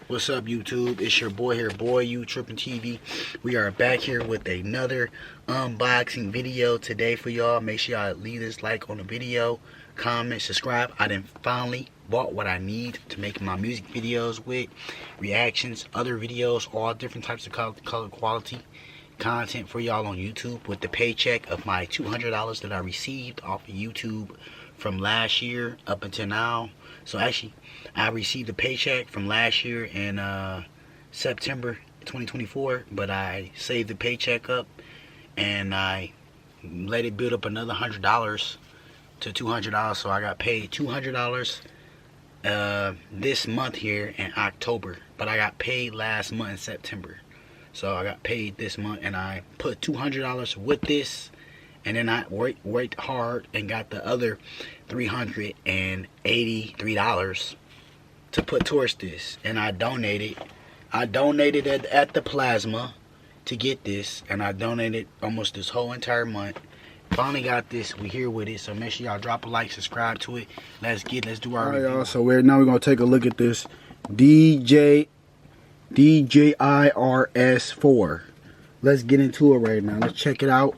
What's up, YouTube? It's your boy here, Boy You Trippin' TV. We are back here with another unboxing video today for y'all. Make sure y'all leave this like on the video, comment, subscribe. I done finally bought what I need to make my music videos with, reactions, other videos, all different types of color quality content for y'all on YouTube with the paycheck of my $200 that I received off of YouTube from last year up until now. So actually, I received the paycheck from last year in September 2024, but I saved the paycheck up and I let it build up another $100 to $200. So I got paid $200 this month here in October, but I got paid last month in September. So I got paid this month and I put $200 with this, and then I worked hard and got the other $383 to put towards this, and I donated at the plasma to get this, and I donated almost this whole entire month. Finally got this. We here with it, so make sure y'all drop a like, subscribe to it. Let's do our review. Y'all, so now we're gonna take a look at this DJI RS 4. Let's get into it right now. Let's check it out.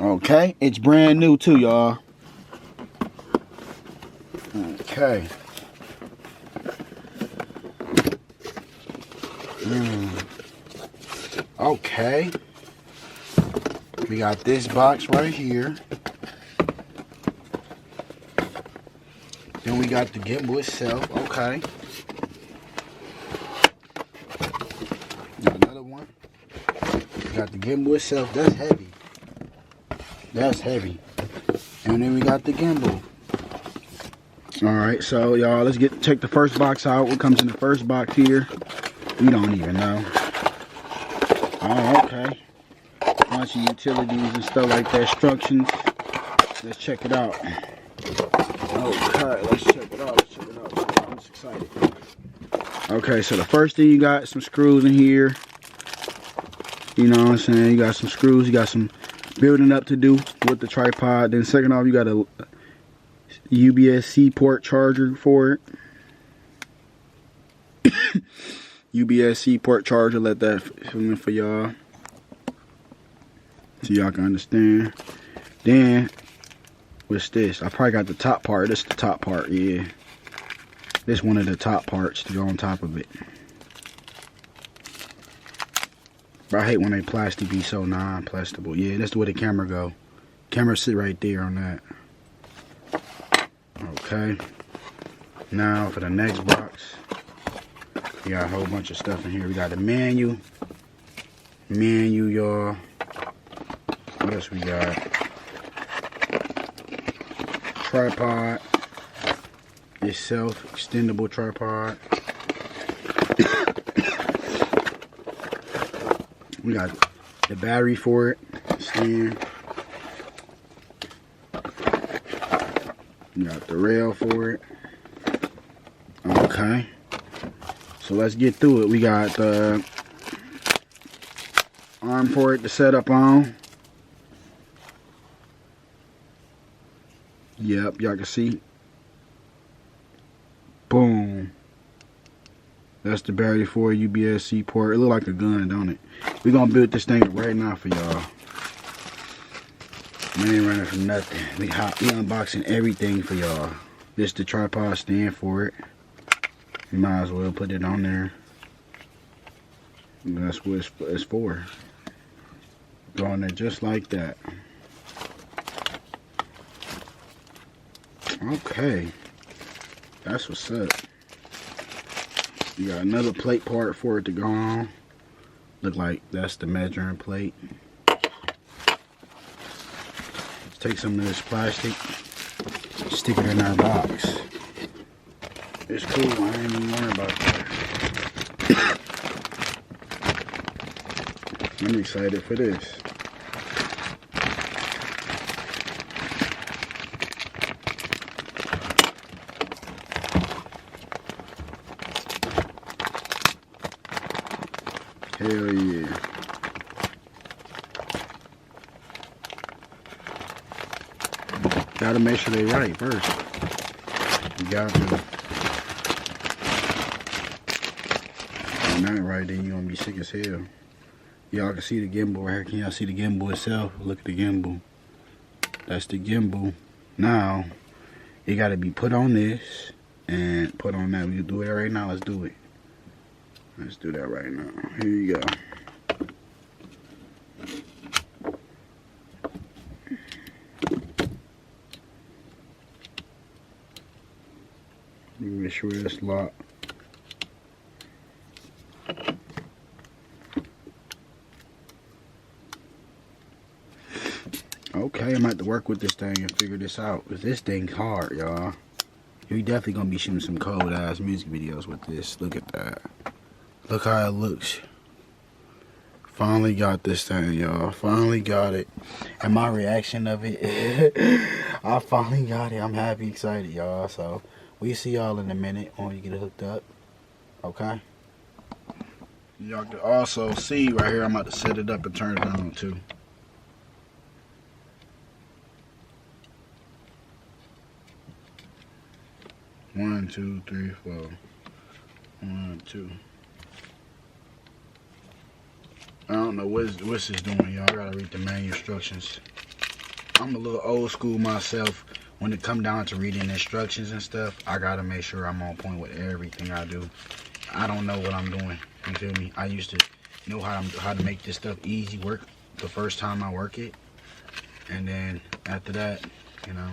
Okay, it's brand new too, y'all. Okay. Okay. We got this box right here. Then we got the gimbal itself. Okay. Got another one. We got the gimbal itself. That's heavy. That's heavy. And then we got the gimbal. Alright, so y'all, let's check the first box out. What comes in the first box here? We don't even know. Oh, okay. Bunch of utilities and stuff like that. Instructions. Let's check it out. Okay, let's check it out. I'm just excited. Okay, so the first thing, you got some screws in here. You know what I'm saying? You got some screws. You got some building up to do with the tripod. Then second off, you got a USB-C port charger for it. USB-C port charger. Let that film in for y'all, so y'all can understand. Then what's this? I probably got the top part. This is the top part, yeah. This one of the top parts to go on top of it. But I hate when they plastic be so non-plastable. Yeah, that's the way the camera go. Camera sit right there on that. Okay. Now for the next box. We got a whole bunch of stuff in here. We got the menu. Y'all. What else we got? Tripod itself, extendable tripod. We got the battery for it, stand. We got the rail for it. Okay, so let's get through it. We got the arm for it to set up on. Yep, y'all can see. Boom. That's the battery for USB-C port. It look like a gun, don't it? We're gonna build this thing right now for y'all. We ain't running from nothing. We unboxing everything for y'all. This the tripod stand for it. You might as well put it on there. And that's what it's for. Go on there just like that. Okay. That's what's up. You got another plate part for it to go on. Look like that's the measuring plate. Let's take some of this plastic, stick it in our box. It's cool, I ain't even worried about that. I'm excited for this. Hell yeah. Gotta make sure they right first. You got to. If not right, then you gonna be sick as hell. Y'all can see the gimbal right here. Can y'all see the gimbal itself? Look at the gimbal. That's the gimbal. Now, it gotta be put on this and put on that. We can do it right now. Let's do it. Let's do that right now. Here you go. Make sure it's locked. Okay, I'm about to work with this thing and figure this out. Cause this thing's hard, y'all. We definitely gonna be shooting some cold ass music videos with this. Look at that. Look how it looks. Finally got this thing, y'all. Finally got it. And my reaction of it, I finally got it. I'm happy, excited, y'all. So we see y'all in a minute when we get it hooked up. Okay? Y'all can also see right here, I'm about to set it up and turn it on too. One, two, three, four. 1, 2. I don't know what's this doing, y'all. I gotta read the manual instructions. I'm a little old school myself. When it come down to reading instructions and stuff, I gotta make sure I'm on point with everything I do. I don't know what I'm doing. You feel me? I used to know how to make this stuff easy work the first time I work it, and then after that, you know,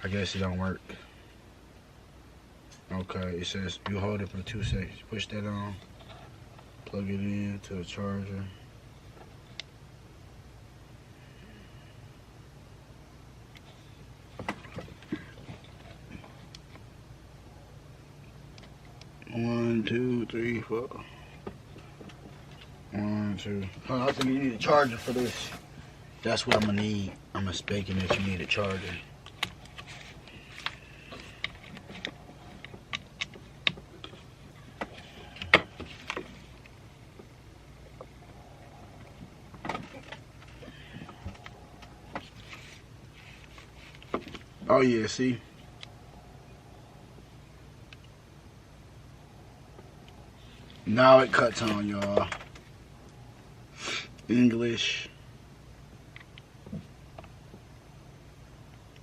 I guess it don't work. Okay, it says you hold it for 2 seconds. Push that on. Plug it in to the charger. One, 2, 3, 4. 1, 2. Oh, I think you need a charger for this. That's what I'm gonna need. I'm expecting that you need a charger. Oh yeah, see? Now it cuts on, y'all. English.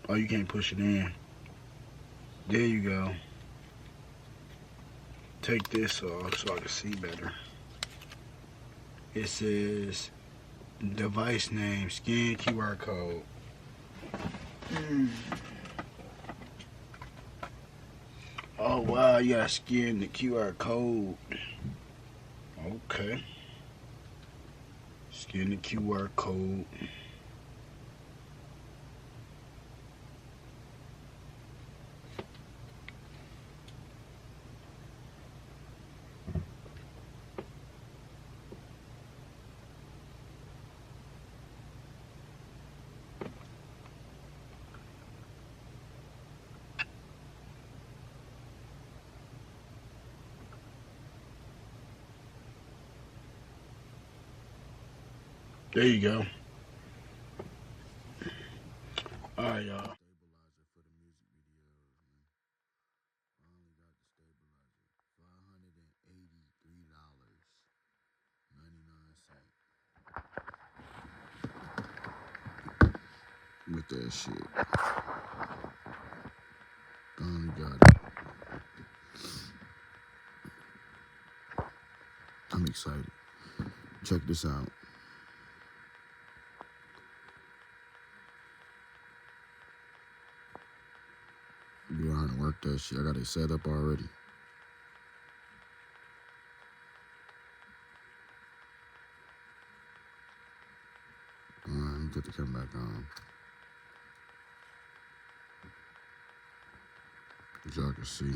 Oh, you can't push it in. There you go. Take this off so I can see better. It says device name, scan QR code. Oh wow, you gotta scan the QR code. Okay. Scan the QR code. There you go. Alright, y'all. With that shit. Finally got it. I'm excited. Check this out. You know how to work that shit. I got it set up already. Alright, let me put the camera back on. As y'all can see.